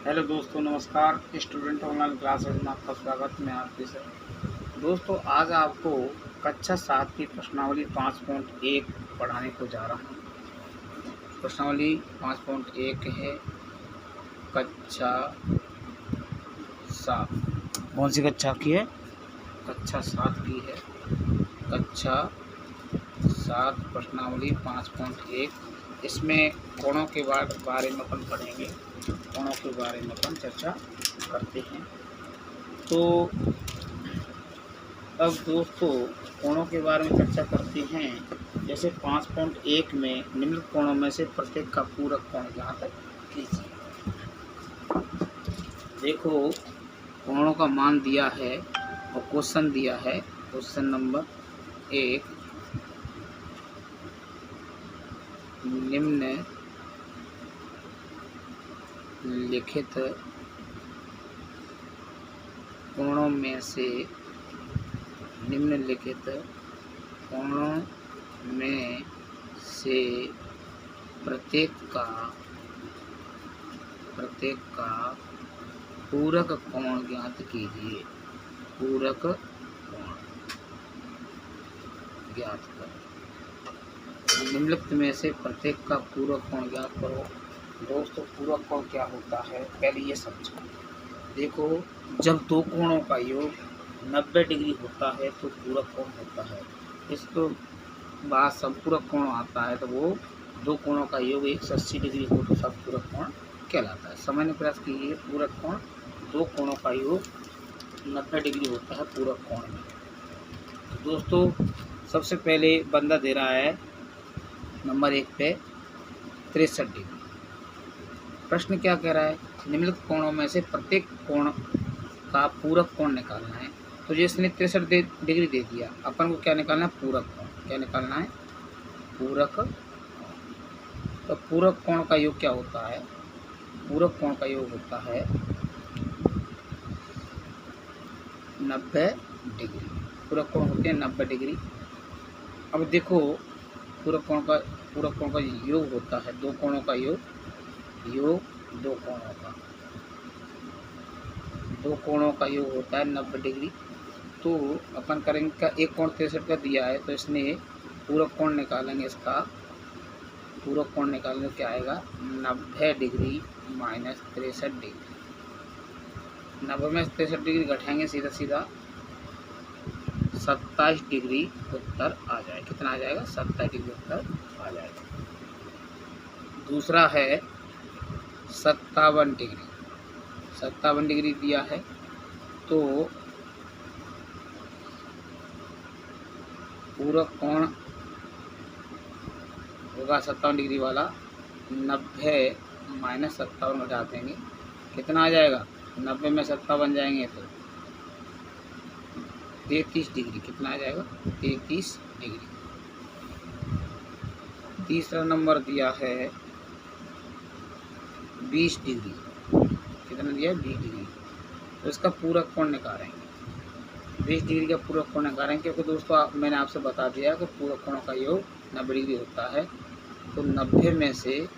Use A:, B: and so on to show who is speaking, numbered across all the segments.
A: Hello दोस्तों, नमस्कार। Student online classes में आपका स्वागत। मैं आपके सर दोस्तों आज आपको कक्षा 7 की प्रश्नावली 5.1 पढ़ाने को जा रहा हूँ। प्रश्नावली 5.1 है कक्षा 7। कौन सी कक्षा की है? कक्षा 7 की है। कक्षा 7 प्रश्नावली 5.1। इसमें कोणों के बारे में अपन पढ़ेंगे। कोणों के बारे में अपन चर्चा करते हैं। तो अब दोस्तों कोणों के बारे में चर्चा करते हैं। जैसे 5.1 में निम्नलिखित कोणों में से प्रत्येक का पूरक कोण ज्ञात कीजिए। देखो कोणों का मान दिया है और क्वेश्चन दिया है। क्वेश्चन नंबर 1, निम्न लिखित कोणों में से निम्नलिखित कोणों में से प्रत्येक का पूरक कोण ज्ञात कीजिए। पूरक कोण ज्ञात करो। निम्नलिखित में से प्रत्येक का पूरक कोण ज्ञात करो। दोस्तों पूरक कोण क्या होता है पहले ये समझो। देखो जब दो कोणों का योग 90 डिग्री होता है तो पूरक कोण होता है। इसको बाद संपूरक कोण आता है तो वो दो कोणों का योग 180 डिग्री हो तो संपूरक कोण कहलाता है। समझने का प्रयास कीजिए। पूरक कोण दो कोणों का योग 90 डिग्री होता है पूरक कोण में। तो दोस्तों सबसे पहले बंदा दे रहा है नंबर 1 पे 63 डिग्री। प्रश्न क्या कह रहा है? निम्नलिखित कोणों में से प्रत्येक कोण का पूरक कोण निकालना है। तो जिसने 63 डिग्री दे दिया, अपन को क्या निकालना है? पूरक कोण। क्या निकालना है? पूरक। तो पूरक कोण का योग क्या होता है? पूरक कोण का योग होता है 90 डिग्री। पूरक कोण होते हैं 90 डिग्री। अब देखो पूरक कोण का योग होता है दो कोणों का योग दो कोणों का योग होता है 90 डिग्री। तो अपन करेंगे का एक कोण 63 का दिया है तो इसने पूरक कोण निकालेंगे। इसका पूरक कोण निकालने क्या आएगा? 90 डिग्री माइनस 63 डिग्री। 90 में 63 डिग्री घटाएंगे सीधा 27 डिग्री उत्तर आ जाएगा। कितना आ जाएगा? 27 डिग्री उत्तर आ जाएगा। दूसरा है 57 डिग्री। 57 डिग्री दिया है तो पूरक कोण होगा 57 डिग्री वाला। 90 माइनस 57 घटा देंगे। कितना आ जाएगा? 90 में 57 जाएंगे तो 33 डिग्री। कितना आ जाएगा? 33 डिग्री। तीसरा नंबर दिया है 20 डिग्री। कितना दिया है? 20 डिग्री। तो इसका पूरक कोण निकालेंगे। 20 डिग्री का पूरक कोण निकालेंगे क्योंकि दोस्तों मैंने आपसे बता दिया कि पूरक कोणों का योग 90 डिग्री होता है। तो 90 में से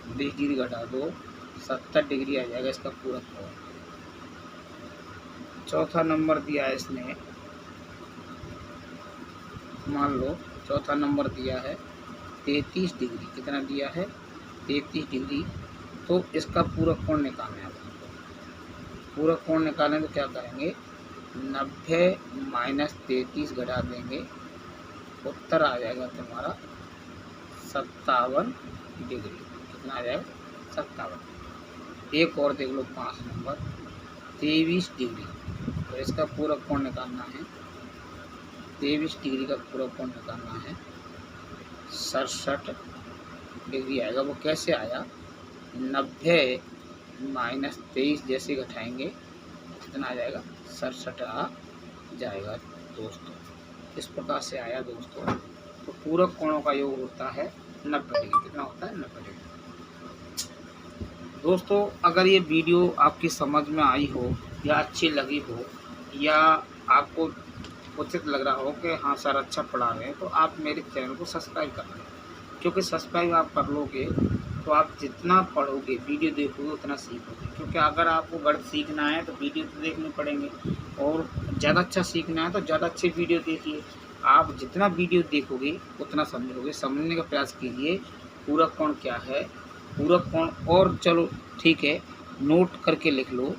A: 20 डिग्री घटा दो 70 डिग्री आ जाएगा इसका पूरक कोण। चौथा नंबर दिया है इसने, मान लो चौथा नंबर दिया है 33 डिग्री। कितना दिया है? 33 डिग्री। तो इसका पूरक कोण निकालना है। पूरक कोण निकालें तो क्या करेंगे? 90 माइनस 33 घटा देंगे। उत्तर आ जाएगा तुम्हारा 57 डिग्री। कितना आ जाएगा? 57। एक और देख लो 5 नंबर 23 डिग्री। तो इसका पूरक कोण निकालना है। 23 डिग्री का पूरक कोण निकालना है 67 डिग्री आएगा। वो कैसे आया? 90 माइनस 23 जैसे घटाएंगे कितना आ जाएगा? 67 आ जाएगा दोस्तों। इस प्रकार से आया दोस्तों। तो पूरक कोणों का योग होता है 90 डिग्री। कितना होता है? 90 डिग्री। दोस्तों अगर ये वीडियो आपकी समझ में आई हो या अच्छी लगी हो या आपको उचित लग रहा हो कि हाँ सर अच्छा पढ़ा रहे हैं तो आप मेरे चैनल को सब्सक्राइब कर लें। क्योंकि सब्सक्राइब आप कर लोगे तो आप जितना पढ़ोगे वीडियो देखोगे उतना सीखोगे, क्योंकि अगर आपको गणित सीखना है तो वीडियो तो देखने पड़ेंगे, और ज़्यादा अच्छा सीखना है तो ज़्यादा अच्छे वीडियो देखिए। आप जितना वीडियो देखोगे उतना समझोगे। समझने का प्रयास कीजिए पूरक कोण क्या है, पूरक कोण। और चलो ठीक है, नोट करके लिख लो,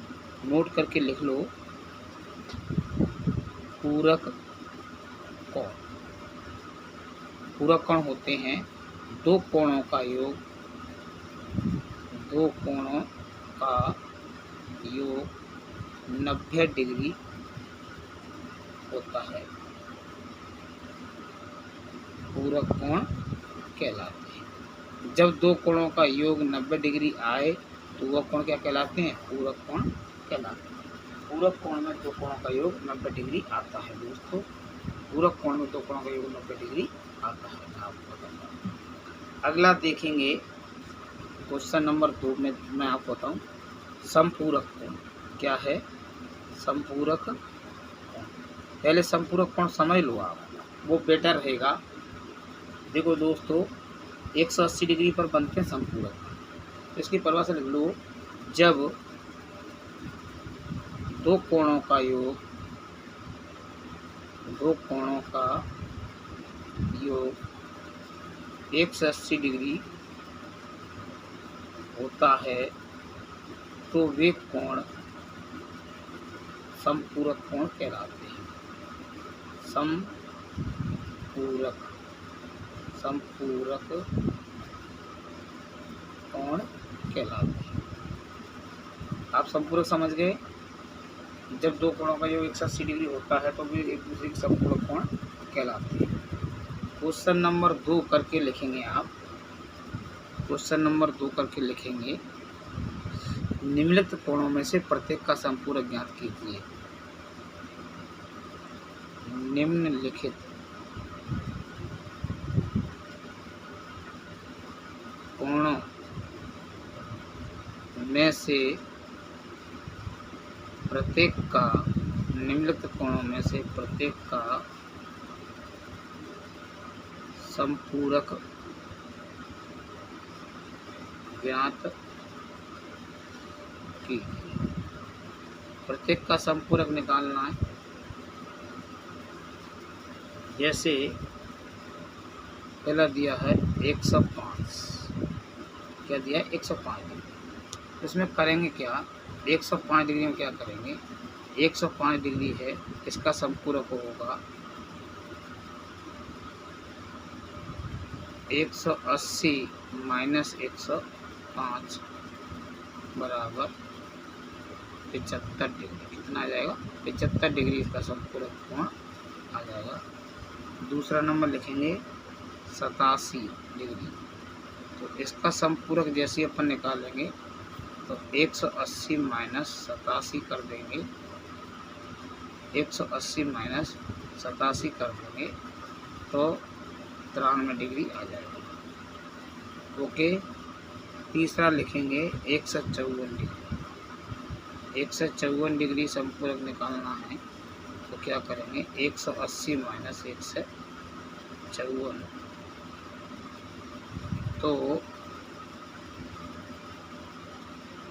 A: नोट करके लिख लो पूरक कोण। पूरक कोण होते हैं दो कोणों का योग, दो कोणों का योग 90 डिग्री होता है, पूरक कोण कहलाते हैं। जब दो कोणों का योग 90 डिग्री आए तो वह कोण क्या कहलाते हैं, पूरक कोण कहलाते हैं। पूरक कोण में दो कोणों का योग 90 डिग्री आता है दोस्तों, पूरक कोण में दो कोणों का योग 90 डिग्री आता है, आपको बताऊँ। अगला देखेंगे क्वेश्चन नंबर 2 में मैं आपको बताऊँ समपूरक कोण क्या है। समपूरक कोण, पहले समपूरक कोण समझ लो आप, वो बेटर रहेगा। देखो दोस्तों 180 डिग्री पर बनते हैं समपूरक, तो इसकी परिभाषा लिख लो, जब दो कोणों का योग, दो कोणों का योग 180 डिग्री होता है तो वे कोण समपूरक कोण कहलाते हैं। समपूरक, समपूरक कोण कहलाते हैं। आप समपूरक समझ गए, जब दो कोणों का योग 180 डिग्री होता है तो वे एक दूसरे के समपूरक कोण कहलाते हैं। क्वेश्चन नंबर 2 करके लिखेंगे आप, क्वेश्चन नंबर 2 करके लिखेंगे, निम्नलिखित कोणों में से प्रत्येक का समपूरक ज्ञात कीजिए। निम्नलिखित कोणों में से प्रत्येक का, निम्नलिखित कोणों में से प्रत्येक का समपूरक ज्ञात कीजिए। प्रत्येक का समपूरक निकालना है। जैसे पहला दिया है 105, क्या दिया है 105 डिग्री, इसमें करेंगे क्या, 105 डिग्री में क्या करेंगे, 105 डिग्री है, इसका समपूरक होगा 180 माइनस 105 बराबर 75 डिग्री। कितना आ जाएगा, 75 डिग्री इसका समपूरक कोण आ जाएगा। दूसरा नंबर लिखेंगे 87 डिग्री, तो इसका समपूरक जैसे अपन निकालेंगे तो 180 माइनस 87 कर देंगे, 180 माइनस 87 कर देंगे तो 93 डिग्री आ जाएगा। ओके। तीसरा लिखेंगे 154 डिग्री, 154 डिग्री समपूरक निकालना है तो क्या करेंगे, 180 माइनस 154 तो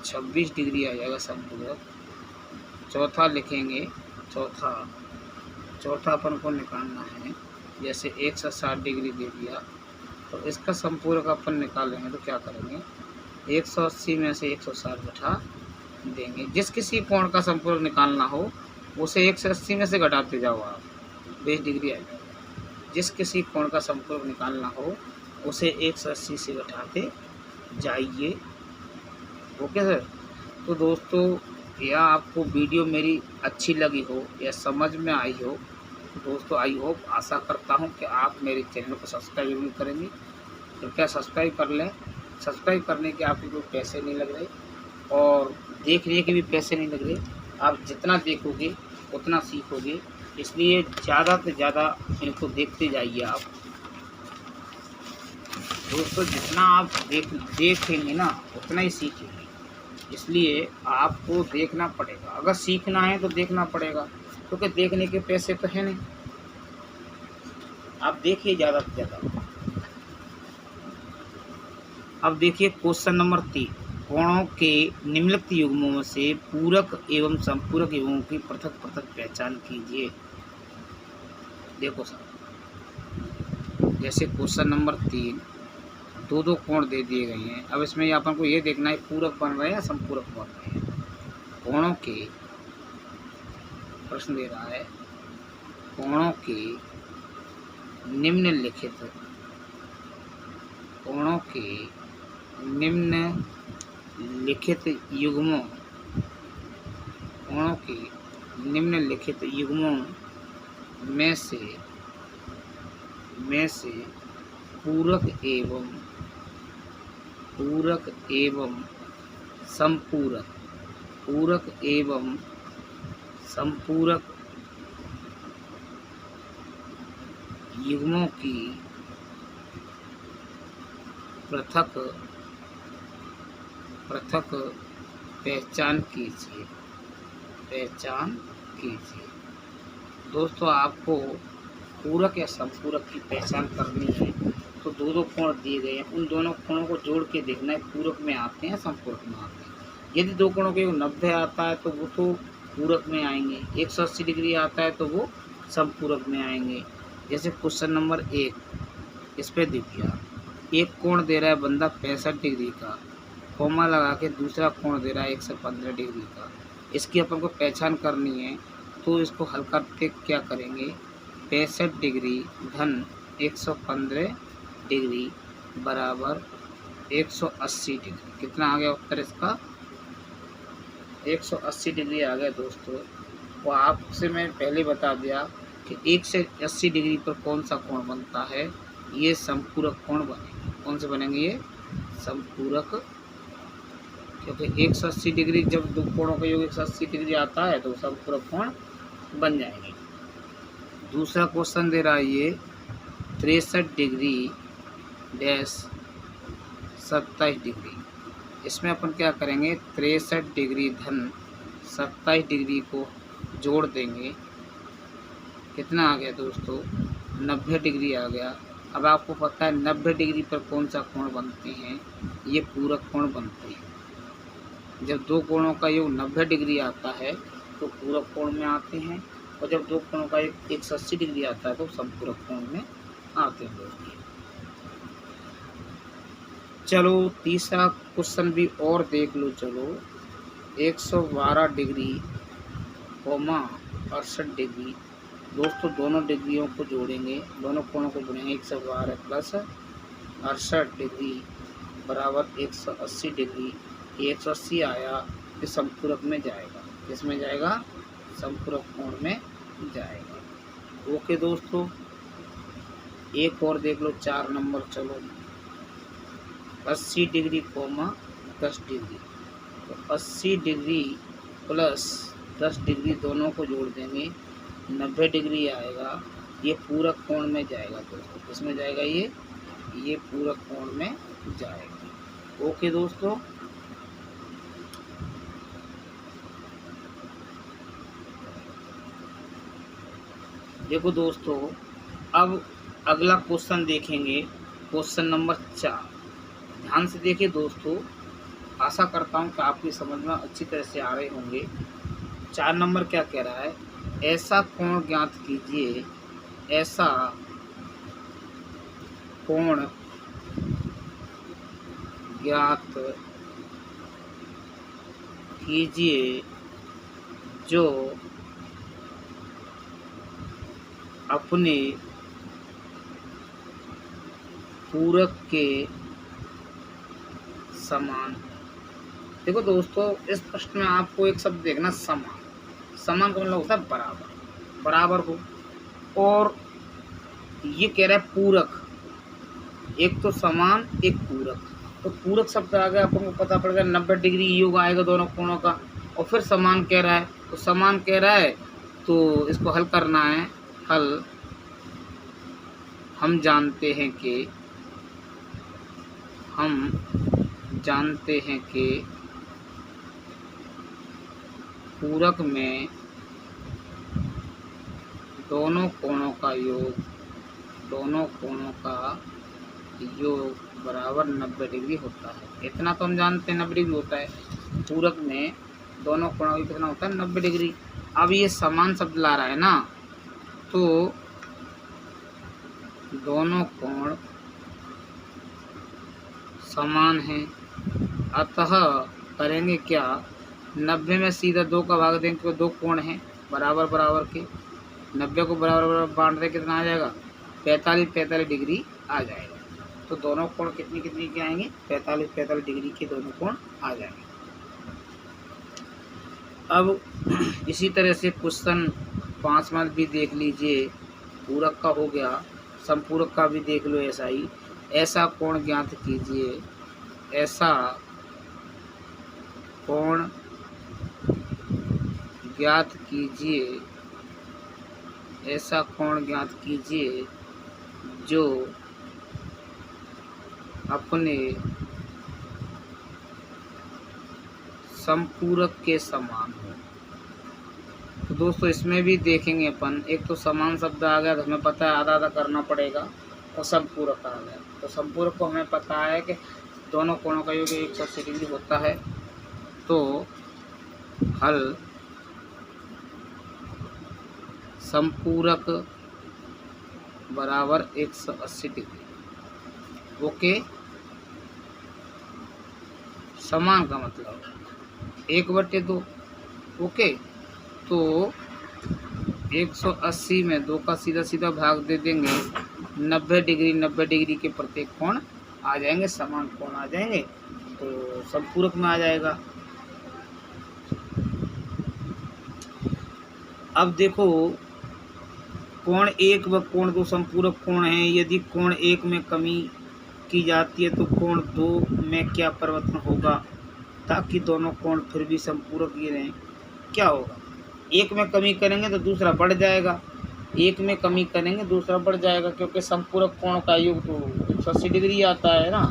A: 26 डिग्री आ जाएगा समपूरक। चौथा लिखेंगे, चौथा अपन को निकालना है, जैसे 160 डिग्री दे दिया तो इसका समपूरक अपन निकालेंगे तो क्या करेंगे, 180 में से 160 घटा देंगे। जिस किसी कोण का समपूरक निकालना हो उसे 180 में से घटाते जाओ आप, 20 डिग्री आ जाएगा। जिस किसी कोण का समपूरक निकालना हो उसे 180 से घटाते जाइए। Okay sir. तो दोस्तों यह आपको वीडियो मेरी अच्छी लगी हो या समझ में आई हो, दोस्तों आई होप, आशा करता हूं कि आप मेरे चैनल को सब्सक्राइब जरूर करेंगे। कृपया सब्सक्राइब कर लें। सब्सक्राइब करने के आपके कोई पैसे नहीं लग रहे और देखने के भी पैसे नहीं लग रहे। आप जितना देखोगे उतना सीखोगे, इसलिए ज़्यादा से ज़्यादा इनको देखते जाइए आप। दोस्तों जितना आप देखेंगे ना उतना ही सीखेंगे, इसलिए आपको देखना पड़ेगा। अगर सीखना है तो देखना पड़ेगा, क्योंकि देखने के पैसे तो है नहीं। आप देखिए ज़्यादा से ज़्यादा। अब देखिए क्वेश्चन नंबर 3, कोणों के निम्नलिखित युग्मों में से पूरक एवं संपूरक युग्मों की पृथक पृथक पहचान कीजिए। देखो सर, जैसे क्वेश्चन नंबर 3 दो दो कोण दे दिए गए हैं। अब इसमें अपन को ये देखना है पूरक बन रहे हैं या संपूरक बन रहे हैं। कोणों के प्रश्न दे रहा है, कोणों के निम्नलिखित युग्मों, कोणों के निम्नलिखित युग्मों में से पूरक एवं संपूरक युग्मों की पृथक पहचान कीजिए। दोस्तों आपको पूरक या संपूरक की पहचान करनी है तो दो दो कोण दिए गए हैं, उन दोनों कोणों को जोड़ के देखना है पूरक में आते हैं संपूरक में आते हैं। यदि दो कोणों के 90 आता है तो वो तो पूरक में आएंगे, 180 डिग्री आता है तो वो संपूरक में आएंगे। जैसे क्वेश्चन नंबर 1, इस पे देखिए, एक कोण दे रहा है बंदा 65 डिग्री का, कॉमा लगा के दूसरा कोण दे रहा है 115 डिग्री का। इसकी अपन को पहचान करनी है तो इसको हल करके क्या करेंगे, 65 डिग्री धन 115 डिग्री बराबर 180 डिग्री। कितना आ गया उत्तर इसका, 180 डिग्री आ गया दोस्तों। तो आपसे मैं पहले बता दिया कि 180 डिग्री पर कौन सा कोण बनता है, ये संपूरक कोण बनेंगे। कौन से बनेंगे, ये संपूरक, क्योंकि 180 डिग्री जब दो कोणों का योग 180 डिग्री आता है तो संपूरक कोण बन जाएंगे। दूसरा क्वेश्चन दे रहा है ये 63 डिग्री डैश 27 डिग्री। इसमें अपन क्या करेंगे, 63 डिग्री धन 27 डिग्री को जोड़ देंगे। कितना आ गया दोस्तों, 90 डिग्री आ गया। अब आपको पता है 90 डिग्री पर कौन सा कोण बनते हैं, ये पूरक कोण बनते हैं। जब दो कोणों का योग 90 डिग्री आता है तो पूरक कोण में आते हैं, और जब दो कोणों का 180 डिग्री आता है तो संपूरक कोण में आते हैं दोस्तों। चलो तीसरा क्वेश्चन भी और देख लो। चलो 112 डिग्री कॉमा 68 डिग्री, दोस्तों दोनों डिग्रियों को जोड़ेंगे, दोनों कोणों को जोड़ेंगे, 112 प्लस 68 डिग्री बराबर 180 डिग्री। 180 आया तो संपूरक में जाएगा, किसमें जाएगा, संपूरक कोण में जाएगा। ओके दोस्तों, एक और देख लो 4 नंबर। चलो 80 डिग्री कॉमा 10 डिग्री, तो 80 डिग्री प्लस 10 डिग्री दोनों को जोड़ देंगे, 90 डिग्री आएगा। ये पूरक कोण में जाएगा दोस्तों, किसमें जाएगा, ये पूरक कोण में जाएगा। ओके दोस्तों, देखो दोस्तों अब अगला क्वेश्चन देखेंगे, क्वेश्चन नंबर 4। ध्यान से देखिए दोस्तों, आशा करता हूँ कि आपकी समझ में अच्छी तरह से आ रहे होंगे। 4 नंबर क्या कह रहा है, ऐसा कोण ज्ञात कीजिए, ऐसा कोण ज्ञात कीजिए जो अपने पूरक के समान। देखो दोस्तों इस प्रश्न में आपको एक शब्द देखना, समान। समान का मतलब होता है बराबर, बराबर हो। और ये कह रहा है पूरक, एक तो समान एक पूरक, तो पूरक शब्द आ गया, अपन को पता पड़ गया 90 डिग्री योग आएगा दोनों कोणों का। और फिर समान कह रहा है, तो समान कह रहा है तो इसको हल करना है। हल हम जानते हैं कि पूरक में दोनों कोणों का योग योग बराबर 90 डिग्री होता है। इतना तो हम जानते हैं 90 डिग्री होता है। पूरक में दोनों कोणों की कितना होता है 90 डिग्री। अब ये समान शब्द ला रहा है ना, तो दोनों कोण समान हैं, अतः करेंगे क्या, 90 में सीधा 2 का भाग देंगे तो 2 कोण हैं बराबर बराबर के, 90 को बराबर बराबर बांट दें कितना आ जाएगा 45 डिग्री आ जाएगा। तो दोनों कोण कितनी कितनी के आएंगे 45 डिग्री के दोनों कोण आ जाएंगे। अब इसी तरह से क्वेश्चन 5 मार्क भी देख लीजिए। पूरक का हो गया, संपूरक का भी देख लो ऐसा ही। ऐसा कोण ज्ञात कीजिए, ऐसा कोण ज्ञात कीजिए, ऐसा कोण ज्ञात कीजिए जो अपने संपूरक के समान हो। तो दोस्तों इसमें भी देखेंगे अपन, एक तो समान शब्द आ गया तो हमें पता है आधा आधा करना पड़ेगा, और संपूरक आ गया। तो संपूरक को हमें पता है कि दोनों कोणों का योग 180 डिग्री होता है। तो हल संपूरक बराबर 180 डिग्री। ओके, समान का मतलब 1/2। ओके, तो 180 में 2 का सीधा सीधा भाग दे देंगे, 90 डिग्री के प्रत्येक कोण आ जाएंगे, समान कोण आ जाएंगे, तो संपूरक में आ जाएगा। अब देखो कोण 1 व कोण 2 संपूरक कोण हैं। यदि कोण 1 में कमी की जाती है तो कोण 2 में क्या परिवर्तन होगा ताकि दोनों कोण फिर भी संपूरक ही रहें। क्या होगा, 1 में कमी करेंगे तो दूसरा बढ़ जाएगा, 1 में कमी करेंगे दूसरा बढ़ जाएगा, क्योंकि संपूरक कोण का योग तो 180 डिग्री आता है ना।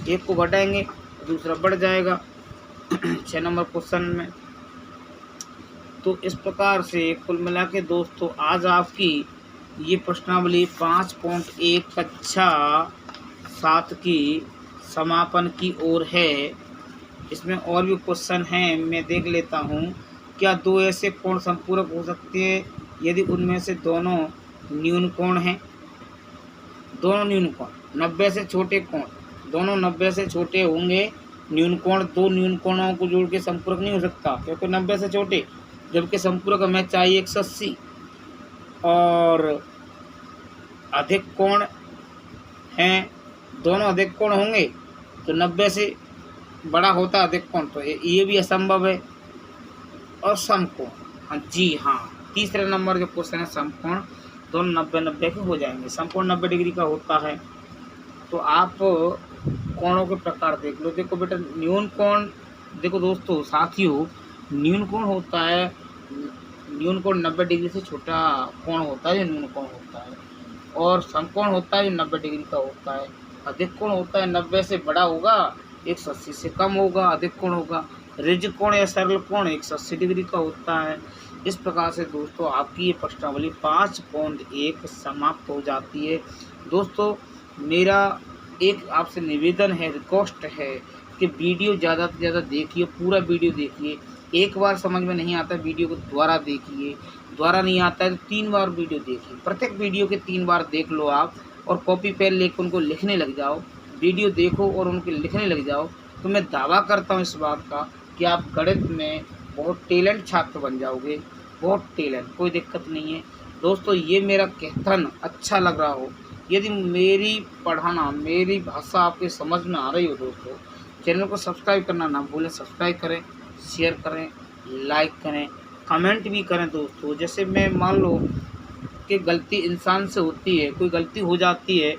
A: 1 को घटाएंगे दूसरा बढ़ जाएगा 6 नंबर क्वेश्चन में। तो इस प्रकार से कुल मिला के दोस्तों आज आपकी ये प्रश्नावली 5.1 कक्षा 7 की समापन की ओर है। इसमें और भी क्वेश्चन हैं, मैं देख लेता हूँ। क्या 2 ऐसे कोण संपूरक हो सकते हैं यदि उनमें से दोनों न्यून कोण हैं? दोनों न्यून कोण 90 से छोटे कोण, दोनों 90 से छोटे होंगे। न्यून कोण 2 न्यून कोणों को जोड़ के संपूरक नहीं हो सकता, क्योंकि 90 से छोटे, जबकि संपूरक हमें चाहिए 180। और अधिक कोण हैं, दोनों अधिक कोण होंगे तो 90 से बड़ा होता अधिक कोण, तो ये भी असंभव है। और समकोण, हाँ जी हाँ, तीसरे नंबर के क्वेश्चन है समकोण, दोनों 90 के हो जाएंगे। समकोण 90 डिग्री का होता है। तो आप कोणों के प्रकार देख लो। देखो बेटा न्यून कोण, देखो दोस्तों साथियों, न्यून कोण होता है, न्यून कोण 90 डिग्री से छोटा कोण होता है जो न्यून कोण होता है, और समकोण होता है जो 90 डिग्री का होता है। अधिक कोण होता है 90 से बड़ा होगा, 180 से कम होगा, अधिक कोण होगा। ऋज कोण या सरल कोण 180 डिग्री का होता है। इस प्रकार से दोस्तों आपकी ये प्रश्नावली 5.1 समाप्त हो जाती है। दोस्तों मेरा एक आपसे निवेदन है, रिक्वेस्ट है कि वीडियो ज़्यादा से ज़्यादा देखिए, पूरा वीडियो देखिए। एक बार समझ में नहीं आता वीडियो को दोबारा देखिए, दोबारा नहीं आता है तो 3 बार वीडियो देखिए। प्रत्येक वीडियो के 3 बार देख लो आप, और कॉपी पेन लेकर उनको लिखने लग जाओ। वीडियो देखो और उनके लिखने लग जाओ, तो मैं दावा करता हूँ इस बात का कि आप गणित में बहुत टैलेंट छात्र बन जाओगे, बहुत टैलेंट, कोई दिक्कत नहीं है। दोस्तों ये मेरा कथन अच्छा लग रहा हो, यदि मेरी पढ़ाना, मेरी भाषा आपके समझ में आ रही हो दोस्तों, चैनल को सब्सक्राइब करना ना भूलें। सब्सक्राइब करें, शेयर करें, लाइक करें, कमेंट भी करें दोस्तों। जैसे मैं मान लो कि गलती इंसान से होती है, कोई गलती हो जाती है,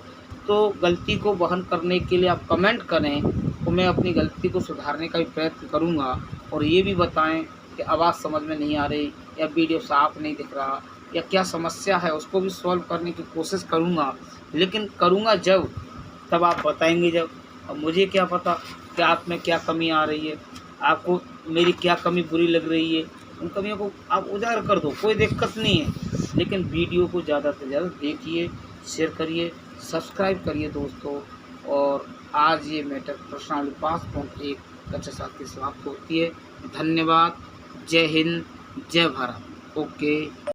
A: तो गलती को वहन करने के लिए आप कमेंट करें, तो मैं अपनी गलती को सुधारने का भी प्रयत्न करूंगा। और ये भी बताएं कि आवाज़ समझ में नहीं आ रही, या वीडियो साफ नहीं दिख रहा, या क्या समस्या है, उसको भी सॉल्व करने की कोशिश करूंगा। लेकिन करूंगा जब, तब आप बताएंगे जब। अब मुझे क्या पता कि आप में क्या कमी आ रही है, आपको मेरी क्या कमी बुरी लग रही है, उन कमियों को आप उजागर कर दो, कोई दिक्कत नहीं है। लेकिन वीडियो को ज़्यादा से ज़्यादा देखिए, शेयर करिए, सब्सक्राइब करिए दोस्तों। और आज ये मैटर प्रश्नावली 5.1 कक्षा 7 की समाप्त होती है। धन्यवाद। जय हिंद, जय भारत। ओके।